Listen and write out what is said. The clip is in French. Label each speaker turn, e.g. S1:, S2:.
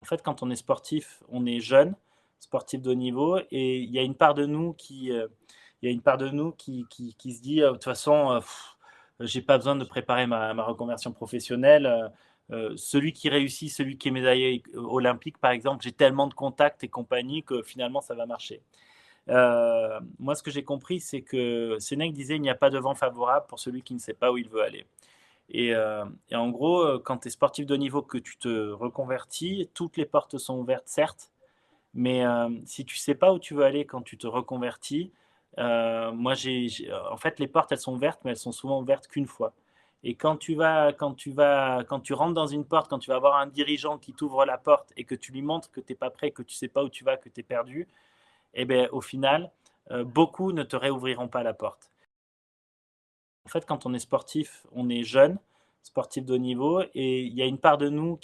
S1: En fait, quand on est sportif, on est jeune, sportif de haut niveau et il y a une part de nous il y a une part de nous qui se dit: «De toute façon, j'ai pas besoin de préparer ma reconversion professionnelle». Celui qui réussit, celui qui est médaillé olympique, par exemple, j'ai tellement de contacts et compagnie que finalement ça va marcher. Moi, ce que j'ai compris, c'est que Sénèque disait: «Il n'y a pas de vent favorable pour celui qui ne sait pas où il veut aller». Et en gros, quand tu es sportif de haut niveau, que tu te reconvertis, toutes les portes sont ouvertes, certes, mais si tu sais pas où tu veux aller quand tu te reconvertis, moi en fait, les portes, elles sont ouvertes, mais elles sont souvent ouvertes qu'une fois. Et quand tu rentres dans une porte, quand tu vas avoir un dirigeant qui t'ouvre la porte et que tu lui montres que tu es pas prêt, que tu sais pas où tu vas, que tu es perdu, et beh, au final, beaucoup ne te réouvriront pas la porte. En fait, quand on est sportif, on est jeune, sportif de haut niveau et il y a une part de nous